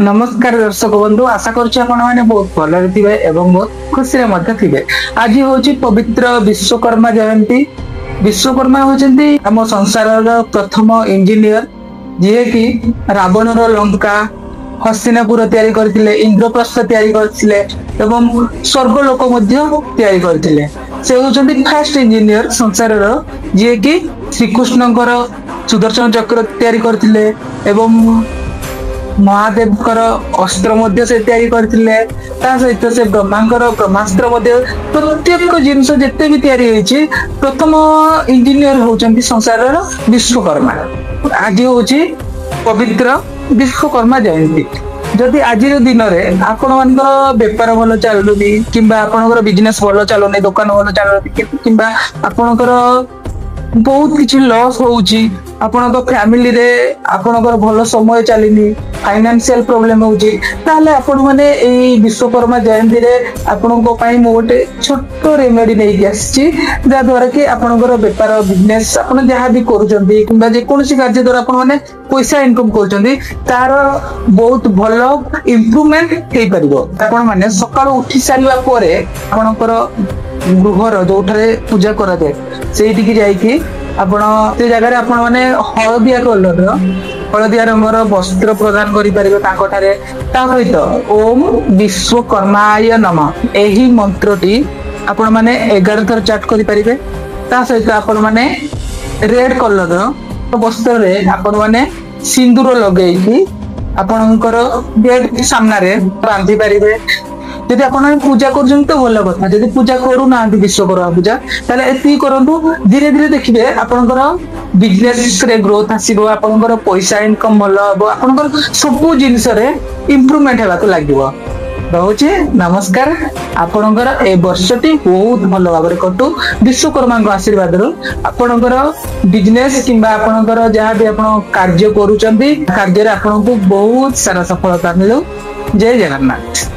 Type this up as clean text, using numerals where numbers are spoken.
नमस्कार दर्शक बंधु आशा करुच्ची आपण माने बहुत भलरे थिबे एवं बहुत खुशी रे मध्य थिबे। आज होची पवित्र विश्वकर्मा जयंती। विश्वकर्मा होचंती हम संसारर प्रथम इंजीनियर जे कि रावणर लंका हस्तिनापुर तैयारी करथिले, इंद्रप्रस्थ तैयारी करथिले एवं स्वर्गलोक मध्य तैयारी करथिले। से होचंती फर्स्ट इंजीनियर संसारर जे कि श्रीकृष्णकर सुदर्शन चक्र तैयारी करथिले एवं महादेव अस्त्र मध्य से तैयारी करथिले। ता सहित से ब्रह्मांकर ब्रह्मास्त्र मध्य प्रत्येक जिनस जेते भी तैयारी होईची प्रथम इंजीनियर होचंती संसारर विश्वकर्मा। आज होची पवित्र विश्वकर्मा जयंती। जदि आज दिन में आपण मानकर बेपार भल चलुनी किंबा आपनकर बिजनेस भल चलुनी, दुकान भल चलुनी किंबा आपनकर बहुत किछि लॉस होउची, आपनकर फैमिली रे आपनकर भल समय चलिनी, फाइनेंशियल प्रॉब्लम होउची, ताले आपण माने एई विश्वकर्मा जयंती रे आपनको पई मो गोटे छोट रेमेडी नै आछि जा द्वारा कि आपनकर बेपार बिजनेस आपण जहा भी करूचंती किंबा जे कोनसी कार्य द्वारा आपण माने पैसा इनकम करूचंती तार बहुत भलो इंप्रूवमेंट हेई परिबो। आपण माने सकाळ उठी सारिबा परे आपनकर गृहर जोठारे पूजा करा जाए सेठी जाई कि आपण से जगह आपण माने हळदिया कलर हळदिया रंगर वस्त्र प्रदान करि परिबे ताको ठारे। ता सहित ओम विश्वकर्माय नमः एही मंत्रटी आपण माने 11 थर चाट करि परिबे। ता सहित आपण माने रेड कलर वस्त्र रे आपण माने सिंदूर लगेई कि आपणकर बेड सामना रे बांधी परिबे। यदि आपण पूजा कर तो भल कथा, यदि पूजा करू ना विश्वकर्मा पूजा ताले एति करंतु। धीरे धीरे देखिबे आपनकर बिजनेस रे ग्रोथ आसीबो, आपनकर पैसा इनकम भल हबो, आपनकर सब जिंस रे इंप्रूवमेंट हेबा को लागिबो। रहउचे नमस्कार। आपनकर ए वर्षटी बहुत भल भाबरे कटु विश्वकर्मा को आशीर्वाद रो आपनकर बिजनेस किंबा आपनकर जहां भी आपण कार्य करूचंती कार्य रे आपनको बहुत सारा सफलता मिलो। जय जगन्नाथ।